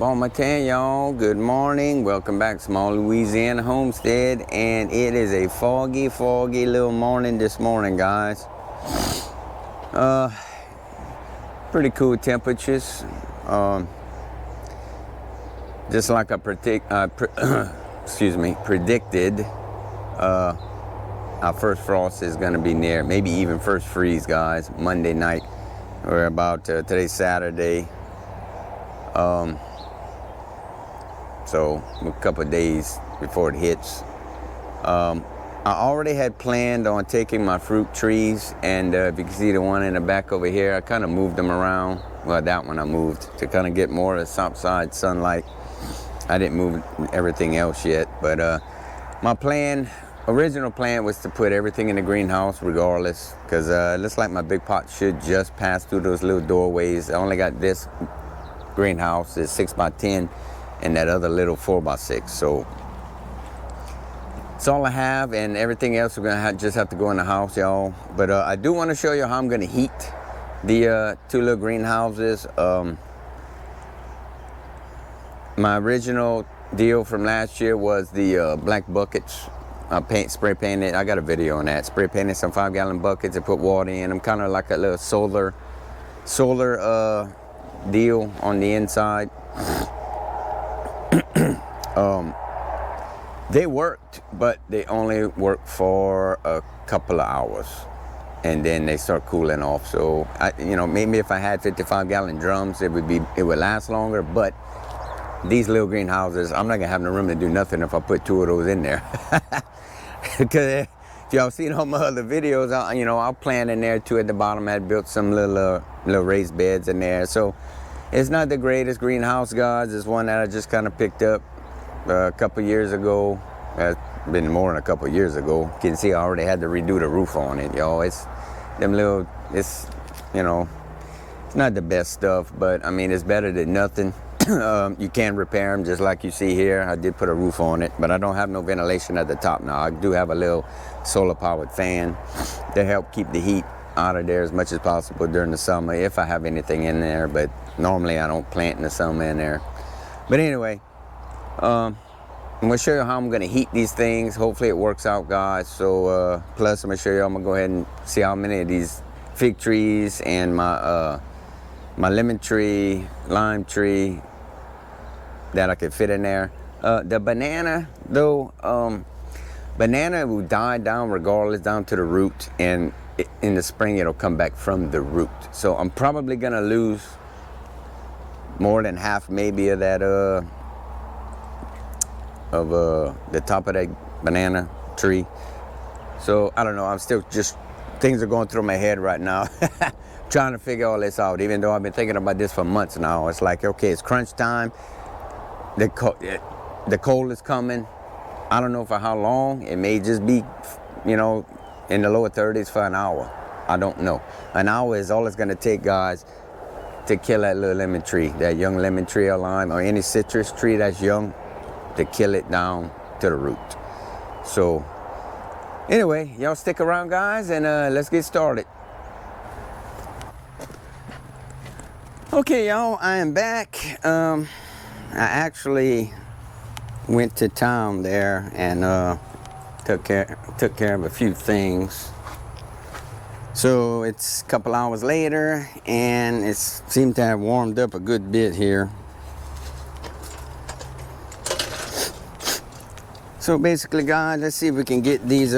Bon matin, y'all. Good morning. Welcome back to Small Louisiana Homestead. And it is a foggy little morning this morning, guys. Pretty cool temperatures. Just like I predicted, our first frost is going to be near, maybe even first freeze, guys, Monday night. We're about, today's Saturday. So a couple of days before it hits. I already had planned on taking my fruit trees, and if you can see the one in the back over here, I kind of moved them around. Well, that one I moved to kind of get more of the south-side sunlight. I didn't move everything else yet, but my original plan was to put everything in the greenhouse regardless, because it looks like my big pot should just pass through those little doorways. I only got this greenhouse is 6x10 and that other little 4x6, so that's all I have, and everything else we're gonna just have to go in the house, y'all. But I do want to show you how I'm gonna heat the two little greenhouses. My original deal from last year was the black buckets. Spray painted. I got a video on that. Spray painted some 5-gallon buckets and put water in them, kind of like a little solar deal on the inside. They worked, but they only worked for a couple of hours, and then they start cooling off. So maybe if I had 55-gallon drums, it would last longer. But these little greenhouses, I'm not gonna have no room to do nothing if I put 2 of those in there. Because if y'all seen all my other videos, I'll plant in there too. At the bottom, I had built some little raised beds in there. So it's not the greatest greenhouse, guys. It's one that I just kind of picked up a couple years ago. It's been more than a couple years ago. You can see I already had to redo the roof on it, y'all. It's not the best stuff, but I mean, it's better than nothing. You can repair them just like you see here. I did put a roof on it, but I don't have no ventilation at the top now. I do have a little solar powered fan to help keep the heat out of there as much as possible during the summer, if I have anything in there, but normally I don't plant in the summer in there. But anyway, I'm gonna show you how I'm gonna heat these things. Hopefully it works out, guys. So plus I'm gonna show you, I'm gonna go ahead and see how many of these fig trees and my lemon tree, lime tree that I could fit in there. The banana though, banana will die down regardless, down to the root, and in the spring it'll come back from the root. So I'm probably gonna lose more than half maybe of that the top of that banana tree. So I don't know, I'm still just, things are going through my head right now. Trying to figure all this out, even though I've been thinking about this for months now. It's like, okay, it's crunch time. The cold is coming. I don't know for how long. It may just be, in the lower 30s for an hour. I don't know. An hour is all it's gonna take, guys, to kill that little lemon tree, that young lemon tree or lime, or any citrus tree that's young, to kill it down to the root. So anyway, y'all stick around, guys, and let's get started. Okay, y'all, I am back. I actually went to town there and took care of a few things. So it's a couple hours later, and it seemed to have warmed up a good bit here. So basically, guys, let's see if we can get these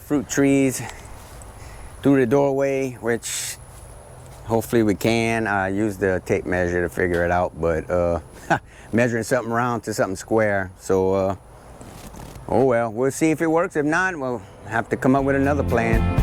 fruit trees through the doorway, which hopefully we can. I used the tape measure to figure it out, but measuring something round to something square. So, oh well, we'll see if it works. If not, we'll have to come up with another plan.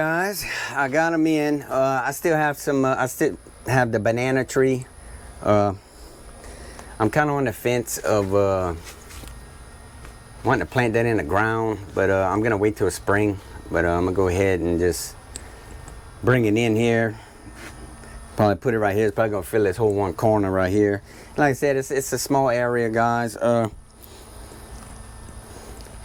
guys, I got them in. I still have some, I still have the banana tree. I'm kind of on the fence of wanting to plant that in the ground, but I'm gonna wait till spring. But I'm gonna go ahead and just bring it in here. Probably put it right here. It's probably gonna fill this whole one corner right here. Like I said, it's a small area, guys.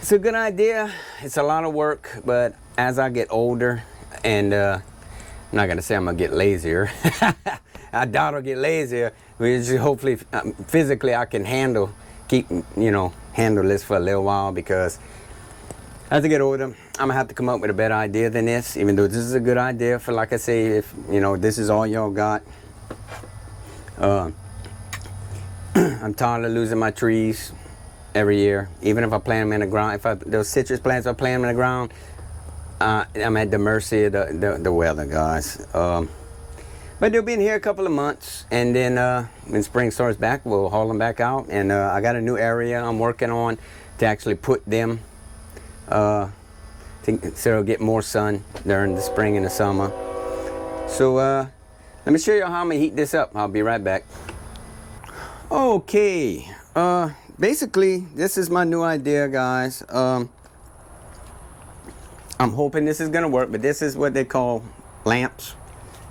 It's a good idea. It's a lot of work, but as I get older, and I'm not gonna say I'm gonna get lazier. I doubt I'll get lazier. Hopefully, physically, I can handle this for a little while, because as I get older, I'm gonna have to come up with a better idea than this. Even though this is a good idea for, like I say, if this is all y'all got. I'm tired of losing my trees every year. Even if I plant them in the ground, those citrus plants, I plant them in the ground, I'm at the mercy of the weather, guys. But they'll be in here a couple of months, and then when spring starts back, we'll haul them back out. And I got a new area I'm working on to actually put them, so it'll get more sun during the spring and the summer. So let me show you how I'm gonna heat this up. I'll be right back. Okay, basically this is my new idea, guys. I'm hoping this is gonna work, but this is what they call lamps,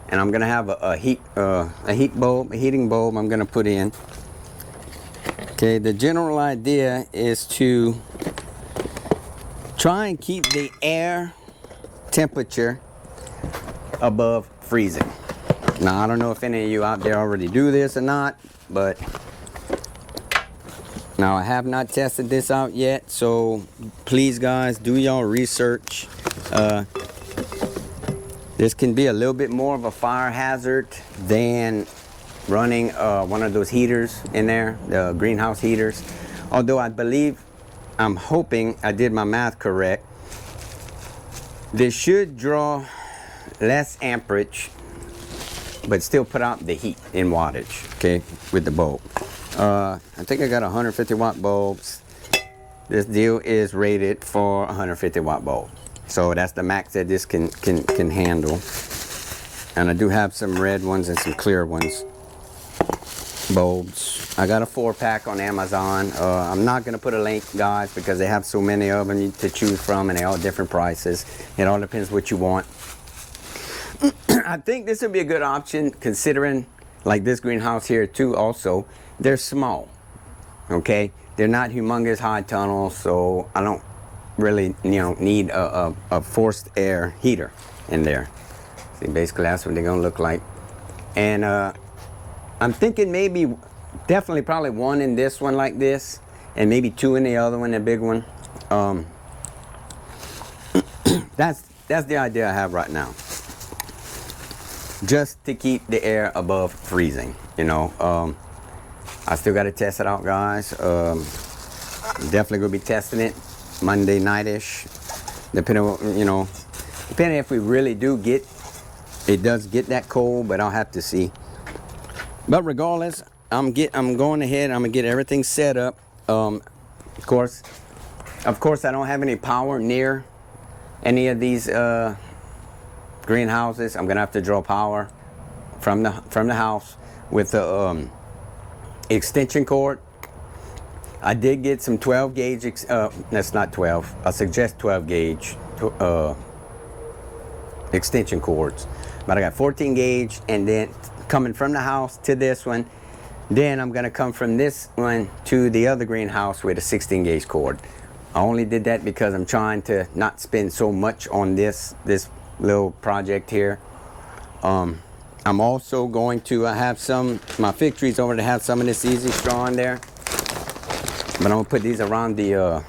and I'm gonna have a heating bulb I'm gonna put in. Okay, the general idea is to try and keep the air temperature above freezing. Now, I don't know if any of you out there already do this or not, but now I have not tested this out yet, so please, guys, do y'all research. This can be a little bit more of a fire hazard than running one of those heaters in there, the greenhouse heaters. Although I'm hoping I did my math correct. This should draw less amperage, but still put out the heat in wattage, okay, with the bulb. I think I got 150 watt bulbs. This deal is rated for 150 watt bulb. So that's the max that this can handle. And I do have some red ones and some clear ones. Bulbs. I got a 4-pack on Amazon. I'm not gonna put a link, guys, because they have so many of them to choose from, and they're all different prices. It all depends what you want. I think this would be a good option, considering like this greenhouse here too. Also, they're small, okay? They're not humongous high tunnels, so I don't really need a forced air heater in there. See, basically that's what they're gonna look like. And I'm thinking definitely probably one in this one like this, and maybe 2 in the other one, the big one. That's the idea I have right now. Just to keep the air above freezing, I still got to test it out, guys. Definitely gonna be testing it Monday night-ish, depending on, depending if we really it does get that cold, but I'll have to see. But regardless, I'm going ahead. I'm gonna get everything set up. Of course, I don't have any power near any of these greenhouses. I'm gonna have to draw power from the house with the extension cord. I did get some 12 gauge. That's not 12. I suggest 12 gauge extension cords, but I got 14 gauge, and then coming from the house to this one, then I'm gonna come from this one to the other greenhouse with a 16 gauge cord. I only did that because I'm trying to not spend so much on this little project here. I'm also going to have my fig trees over to have some of this easy straw in there, but I'm gonna put these around the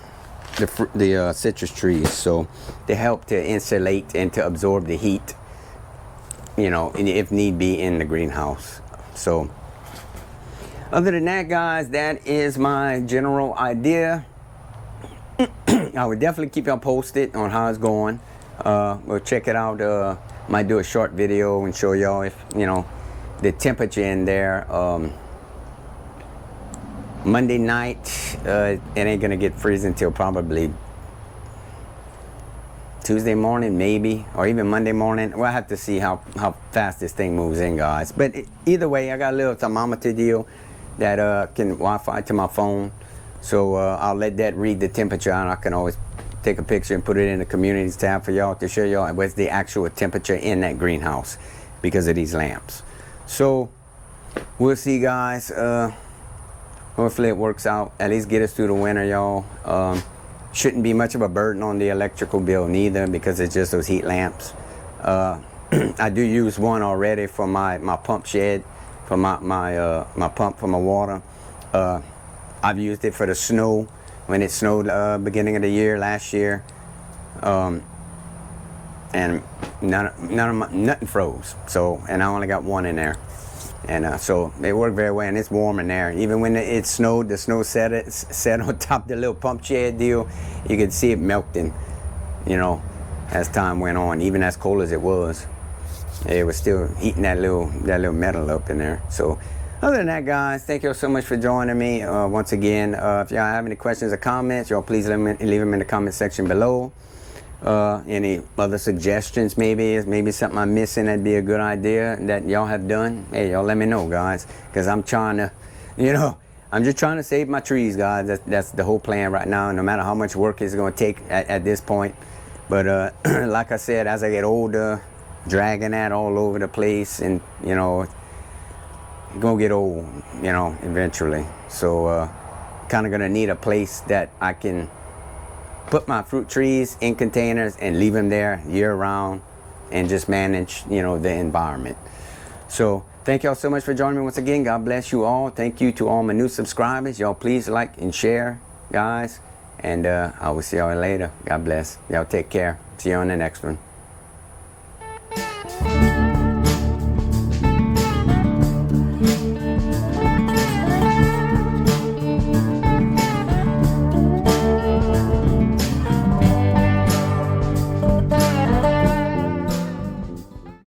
citrus trees, so they help to insulate and to absorb the heat, if need be, in the greenhouse. So other than that, guys, that is my general idea. I would definitely keep y'all posted on how it's going. We'll check it out. Might do a short video and show y'all if the temperature in there. Monday night, it ain't gonna get freezing till Tuesday morning, maybe, or even Monday morning. We'll have to see how fast this thing moves in, guys. But either way, I got a little thermometer deal that can Wi-Fi to my phone. So I'll let that read the temperature, and I can always take a picture and put it in the communities tab for y'all to show y'all what's the actual temperature in that greenhouse because of these lamps. So we'll see, guys. Hopefully it works out. At least get us through the winter, y'all. Shouldn't be much of a burden on the electrical bill neither because it's just those heat lamps. I do use one already for my pump shed, for my pump for my water. I've used it for the snow when it snowed beginning of the year last year, and nothing froze. So, and I only got one in there, and so it worked very well. And it's warm in there. Even when it snowed, the snow set on top of the little pump shed deal. You could see it melting, you know, as time went on. Even as cold as it was, it was still heating that little metal up in there. So. Other than that, guys, thank you all so much for joining me once again. If y'all have any questions or comments, y'all please leave them in the comment section below. Any other suggestions, maybe something I'm missing that'd be a good idea that y'all have done, hey, y'all let me know, guys, because I'm trying to, you know, I'm just trying to save my trees, guys. That's the whole plan right now, no matter how much work it's going to take at this point. But like I said, as I get older, dragging that all over the place, and, you know, gonna get old, you know, eventually. So kind of gonna need a place that I can put my fruit trees in containers and leave them there year round and just manage, you know, the environment. So thank y'all so much for joining me once again. God bless you all. Thank you to all my new subscribers. Y'all please like and share, guys, and I will see y'all later. God bless. Y'all take care. See you on the next one.